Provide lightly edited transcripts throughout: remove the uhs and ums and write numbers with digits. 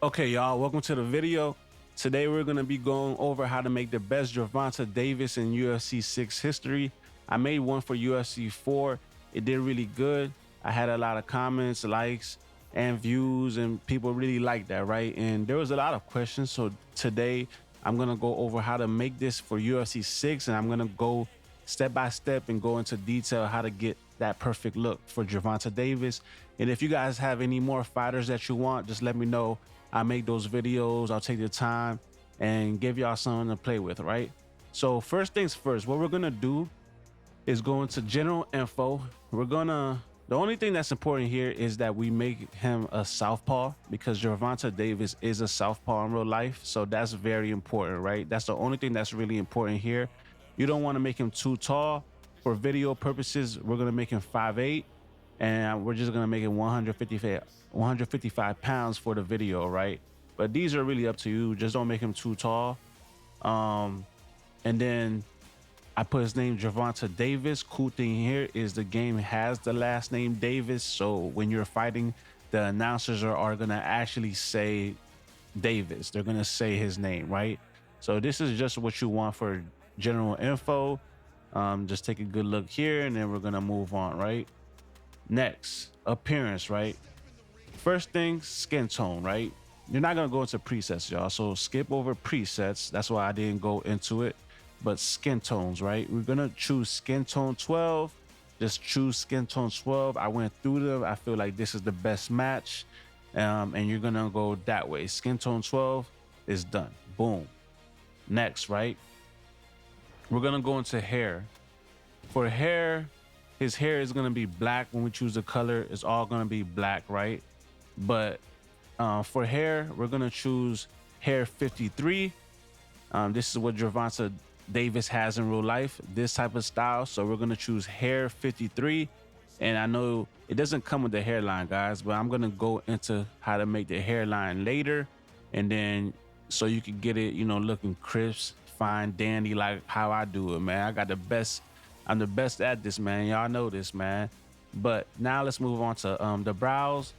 Okay, y'all, welcome to the video. Today we're gonna be going over how to make the best Gervonta Davis in UFC 6 history. I made one for UFC 4. It did really good. I had a lot of comments, likes, and views, and people really liked that, right? And there was a lot of questions. So today I'm gonna go over how to make this for UFC 6, and I'm gonna go step by step and go into detail how to get that perfect look for Gervonta Davis. And if you guys have any more fighters that you want, just let me know. I make those videos. I'll take the time and give y'all something to play with, right? So first things first, what we're gonna do is go into general info. The only thing that's important here is that we make him a southpaw because Gervonta Davis is a southpaw in real life. So that's very important, right? That's the only thing that's really important here. You don't want to make him too tall. For video purposes, we're gonna make him 5'8", and we're just gonna make it 155 pounds for the video, right? But these are really up to you. Just don't make him too tall. Um, and then I put his name Gervonta Davis. Cool thing here is the game has the last name Davis, so when you're fighting, the announcers are gonna actually say Davis. They're gonna say his name, right? So this is just what you want for general info. Just take a good look here, and then we're gonna move on, right? Next, appearance, right? First thing, skin tone, right? You're not gonna go into presets, y'all. So skip over presets. That's why I didn't go into it. But skin tones, right? We're gonna choose skin tone 12. Just choose skin tone 12. I went through them. I feel like this is the best match. And you're gonna go that way. Skin tone 12 is done. Boom. Next, right? We're gonna go into hair. For hair, his hair is gonna be black. When we choose the color, it's all gonna be black, right? But for hair, we're gonna choose hair 53. This is what Gervonta Davis has in real life, this type of style. So we're gonna choose hair 53. And I know it doesn't come with the hairline, guys, but I'm gonna go into how to make the hairline later, and then so you can get it, looking crisp, fine, dandy, like how I do it, man. I'm the best at this, man. Y'all know this, man. But now let's move on to the brows.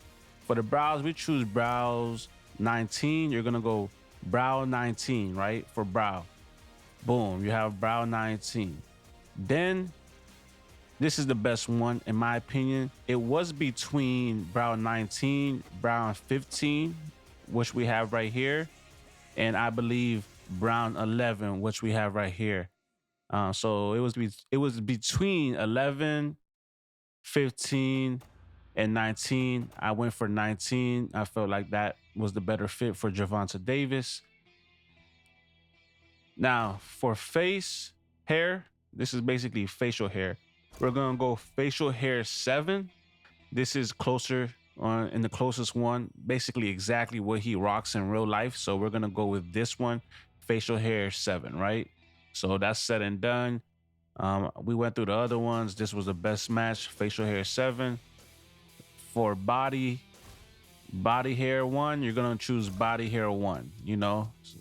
For the brows, we choose brows 19. You're gonna go brow 19, right? For brow. Boom, you have brow 19. Then this is the best one in my opinion. It was between brow 19, brow 15, which we have right here, and I believe brown 11, which we have right here. So it was between 11, 15, and 19. I went for 19. I felt like that was the better fit for Gervonta Davis. Now for face hair, this is basically facial hair. We're gonna go facial hair 7. This is closer on in the closest one, basically exactly what he rocks in real life. So we're gonna go with this one, facial hair 7, right? So that's said and done. We went through the other ones. This was the best match, facial hair 7. For body hair 1, you're gonna choose body hair 1,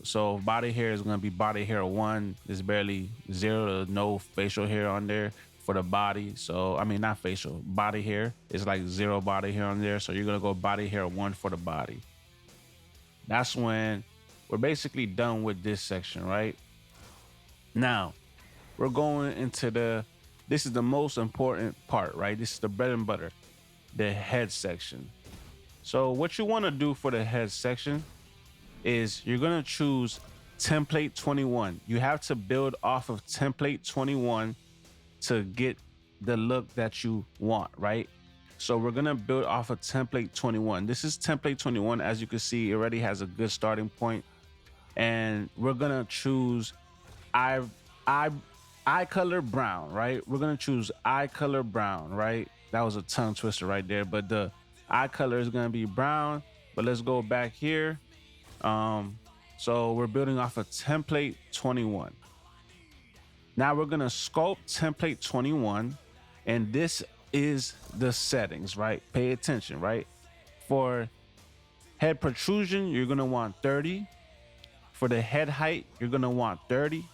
so body hair is gonna be body hair 1. There's barely 0 to no facial hair on there for the body. So I mean, not facial, body hair is like 0 body hair on there, so you're gonna go body hair 1 for the body. That's when we're basically done with this section, right? Now we're going into this is the most important part, right? This is the bread and butter, the head section. So what you want to do for the head section is you're going to choose template 21. You have to build off of template 21 to get the look that you want, right? So we're going to build off of template 21. This is template 21. As you can see, it already has a good starting point. And we're going to choose eye color brown, right? We're going to choose eye color brown, right? That was a tongue twister right there, but the eye color is going to be brown. But let's go back here. So we're building off of template 21. Now we're going to sculpt template 21, and this is the settings, right? Pay attention, right? For head protrusion, you're going to want 30. For the head height, you're going to want 30.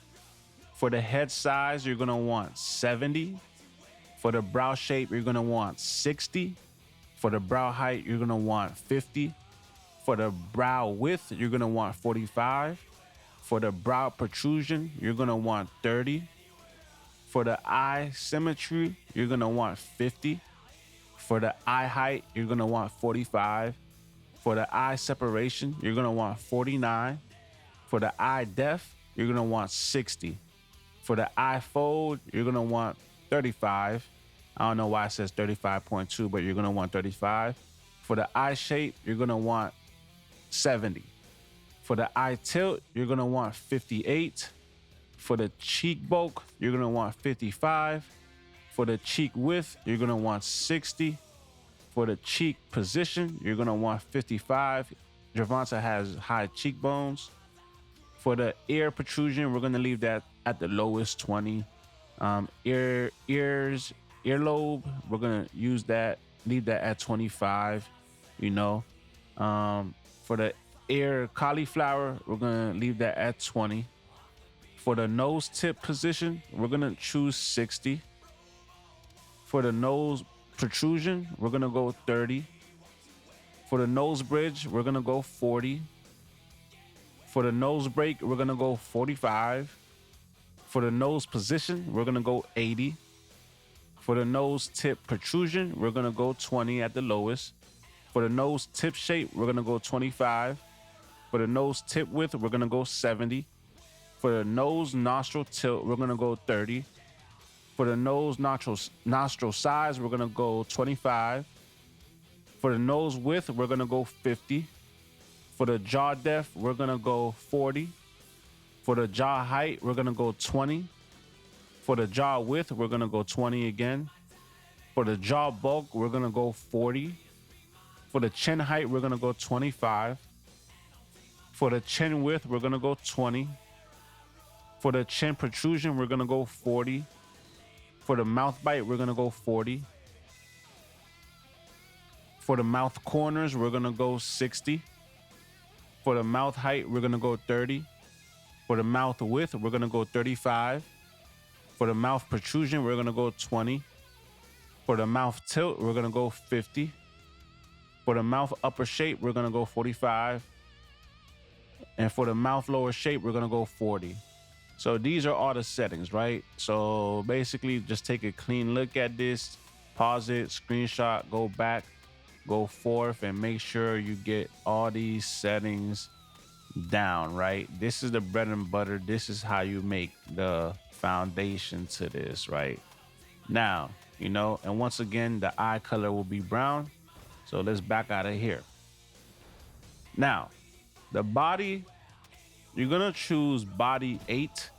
For the head size, you're going to want 70. For the brow shape, you're going to want 60. For the brow height, you're going to want 50. For the brow width, you're gonna want 45. For the brow protrusion, you're gonna want 30. For the eye symmetry, you're gonna want 50. For the eye height, you're gonna want 45. For the eye separation, you're gonna want 49. For the eye depth, you're gonna want 60. For the eye fold, you're gonna want 35. I don't know why it says 35.2, but you're gonna want 35. For the eye shape, you're gonna want 70. For the eye tilt, you're gonna want 58. For the cheek bulk, you're gonna want 55. For the cheek width, you're gonna want 60. For the cheek position, you're gonna want 55. Gervonta has high cheekbones. For the ear protrusion, we're gonna leave that at the lowest 20. Earlobe, we're gonna leave that at 25. You know, for the ear cauliflower, we're gonna leave that at 20. For the nose tip position, we're gonna choose 60. For the nose protrusion, we're gonna go 30. For the nose bridge, we're gonna go 40. For the nose break, we're gonna go 45. For the nose position, we're gonna go 80. For the nose tip protrusion, we're gonna go 20 at the lowest. For the nose tip shape, we're gonna go 25. For the nose tip width, we're gonna go 70. For the nose nostril tilt, we're gonna go 30. For the nose nostril size, we're gonna go 25. For the nose width, we're gonna go 50. For the jaw depth, we're gonna go 40. For the jaw height, we're gonna go 20. For the jaw width, we're gonna go 20 again. For the jaw bulk, we're gonna go 40. For the chin height, we're gonna go 25. For the chin width, we're gonna go 20. For the chin protrusion, we're gonna go 40. For the mouth bite, we're gonna go 40. For the mouth corners, we're gonna go 60. For the mouth height, we're gonna go 30. For the mouth width, we're gonna go 35. For the mouth protrusion, we're gonna go 20. For the mouth tilt, we're gonna go 50. For the mouth upper shape, we're gonna go 45. And for the mouth lower shape, we're gonna go 40. So these are all the settings, right? So basically just take a clean look at this, pause it, screenshot, go back, go forth, and make sure you get all these settings down, right? This is the bread and butter. This is how you make the foundation to this, right? Now, and once again, the eye color will be brown. So let's back out of here. Now, the body, you're gonna choose body 8.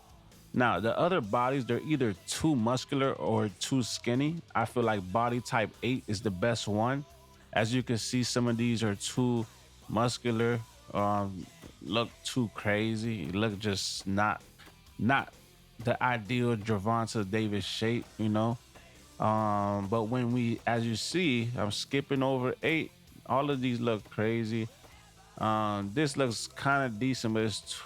Now, the other bodies, they're either too muscular or too skinny. I feel like body type 8 is the best one. As you can see, some of these are too muscular, look too crazy, look just not the ideal Gervonta Davis shape, But when as you see, I'm skipping over 8. All of these look crazy. This looks kind of decent, but it's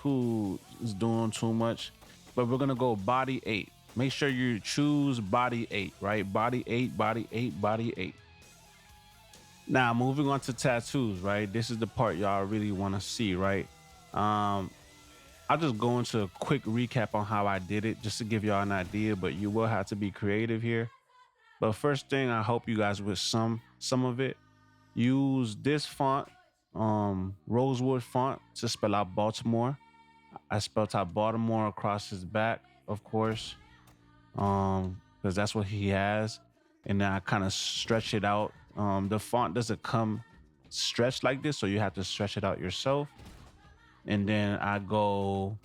doing too much. But we're gonna go body 8. Make sure you choose body 8, right? Body 8, body 8, body 8. Now moving on to tattoos, right? This is the part y'all really want to see, right? I'll just go into a quick recap on how I did it, just to give y'all an idea. But you will have to be creative here. But first thing, I help you guys with some of it. Use this font, Rosewood font, to spell out Baltimore. I spelled out Baltimore across his back, of course, because that's what he has. And then I kind of stretch it out. The font doesn't come stretched like this, so you have to stretch it out yourself. And then I go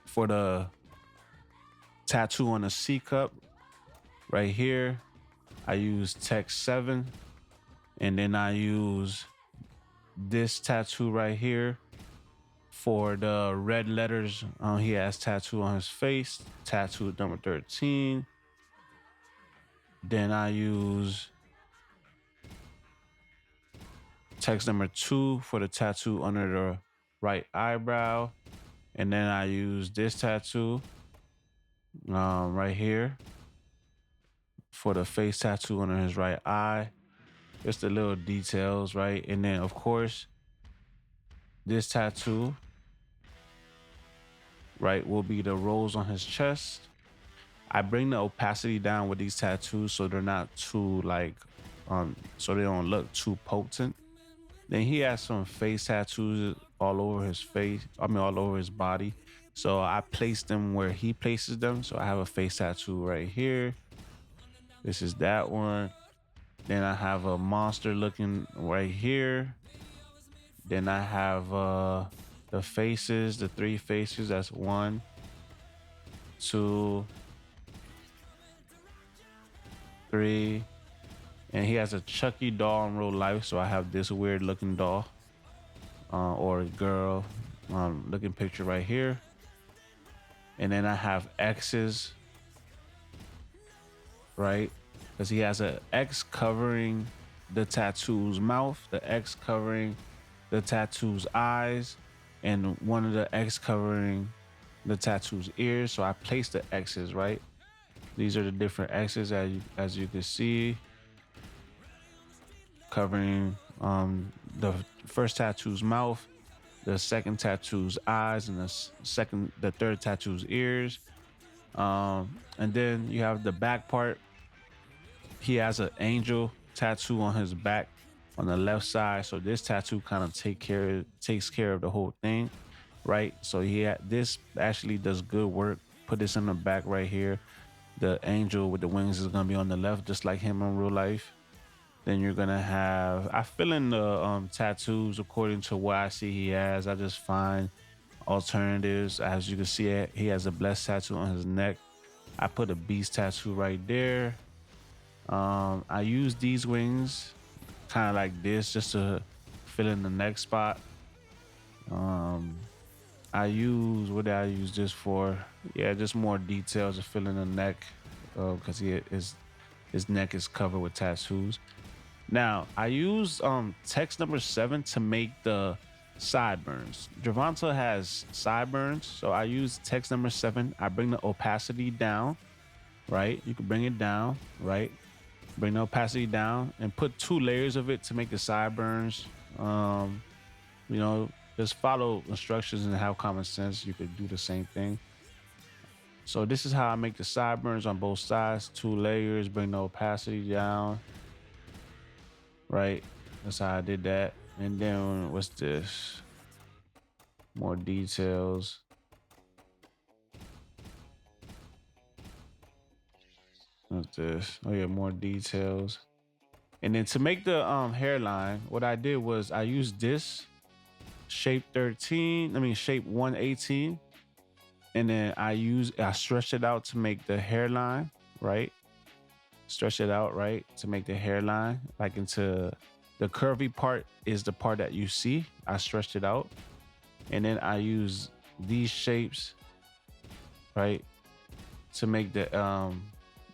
for the tattoo on the C cup right here. I use text 7, and then I use this tattoo right here for the red letters. He has tattoo on his face, tattoo number 13. Then I use text number 2 for the tattoo under the right eyebrow. And then I use this tattoo right here for the face tattoo under his right eye. Just the little details, right? And then of course, this tattoo, right, will be the rose on his chest. I bring the opacity down with these tattoos so they're not too like so they don't look too potent. Then he has some face tattoos all over his face. I mean all over his body. So I place them where he places them. So I have a face tattoo right here. This is that one. Then I have a monster looking right here. Then I have the faces, the three faces. That's one, two, three. And he has a Chucky doll in real life. So I have this weird looking doll or girl looking picture right here. And then I have X's, right? Because he has a X covering the tattoo's mouth, the X covering the tattoo's eyes, and one of the X covering the tattoo's ears. So I placed the X's, right? These are the different X's as you can see, covering the first tattoo's mouth, the second tattoo's eyes, and the third tattoo's ears. And then you have the back part. He has an angel tattoo on his back on the left side. So this tattoo kind of takes care of the whole thing, right? So this actually does good work. Put this in the back right here. The angel with the wings is gonna be on the left, just like him in real life. Then you're gonna have, I fill in the tattoos according to what I see he has. I just find alternatives. As you can see, he has a blessed tattoo on his neck. I put a beast tattoo right there. I use these wings kind of like this just to fill in the neck spot. What did I use this for? Yeah, just more details to fill in the neck because his neck is covered with tattoos. Now I use text number 7 to make the sideburns. Gervonta has sideburns, so I use text number 7. I bring the opacity down, right? You can bring it down, right? Bring the opacity down and put 2 layers of it to make the sideburns. Just follow instructions and have common sense. You could do the same thing. So this is how I make the sideburns on both sides. 2 layers, bring the opacity down. Right. That's how I did that. And then what's this? More details. What's this? Oh yeah, more details. And then to make the hairline, what I did was I used this shape 118. And then I stretched it out to make the hairline, right? Stretch it out, right? To make the hairline, like into the curvy part is the part that you see. I stretched it out. And then I use these shapes, right? To make the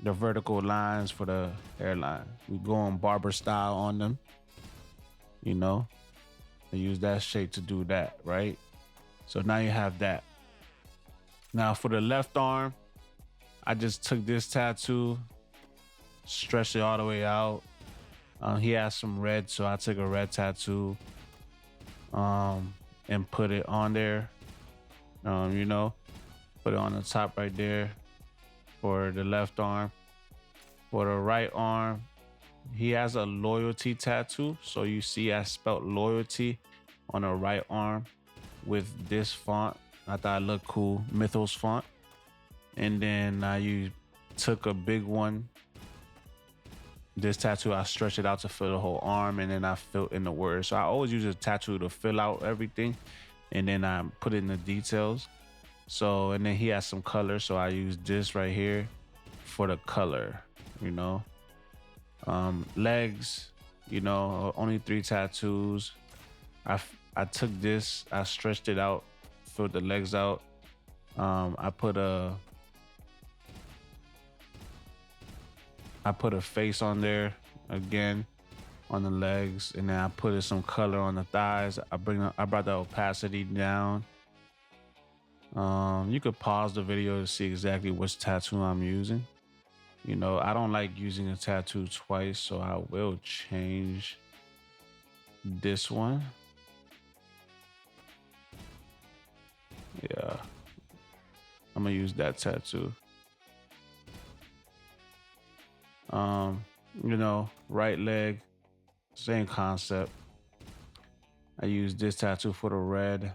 vertical lines for the hairline. We go on barber style on them, I use that shape to do that, right? So now you have that. Now for the left arm, I just took this tattoo, stretched it all the way out. He has some red, so I took a red tattoo and put it on there. Put it on the top right there for the left arm. For the right arm, he has a loyalty tattoo. So you see I spelled loyalty on the right arm with this font. I thought it looked cool, Mythos font. And then took a big one. This tattoo, I stretched it out to fill the whole arm, and then I filled in the words. So I always use a tattoo to fill out everything, and then I put in the details. So, and then he has some color, so I use this right here for the color, Legs, only 3 tattoos. I took this, I stretched it out, filled the legs out. I put a face on there again on the legs, and then I put some color on the thighs. I brought the opacity down. You could pause the video to see exactly which tattoo I'm using. You know, I don't like using a tattoo twice, so I will change this one. Yeah, I'm gonna use that tattoo. Um, you know, right leg, same concept. I use this tattoo for the red.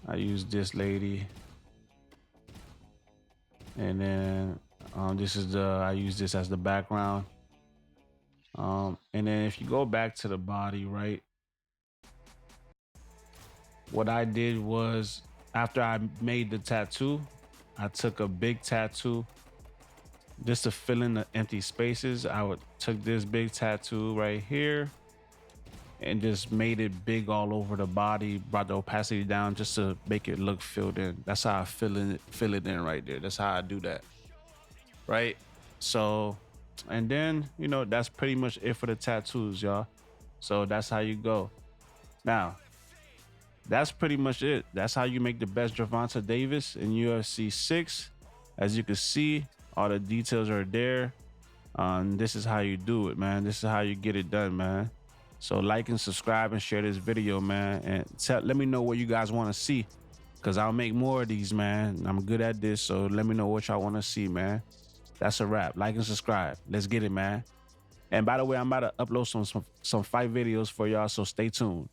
I use this lady, and then this is the I use this as the background. And then if you go back to the body, right? What I did was after I made the tattoo, I took a big tattoo just to fill in the empty spaces. I would took this big tattoo right here and just made it big all over the body, brought the opacity down just to make it look filled in. That's how I fill it in right there. That's how I do that. Right. So, and then, you know, that's pretty much it for the tattoos, y'all. So that's how you go. Now, that's pretty much it. That's how you make the best Gervonta Davis in UFC 6. As you can see, all the details are there. This is how you do it, man. This is how you get it done, man. So like and subscribe and share this video, man. And let me know what you guys want to see, because I'll make more of these, man. I'm good at this, so let me know what y'all want to see, man. That's a wrap. Like and subscribe. Let's get it, man. And by the way, I'm about to upload some fight videos for y'all, so stay tuned.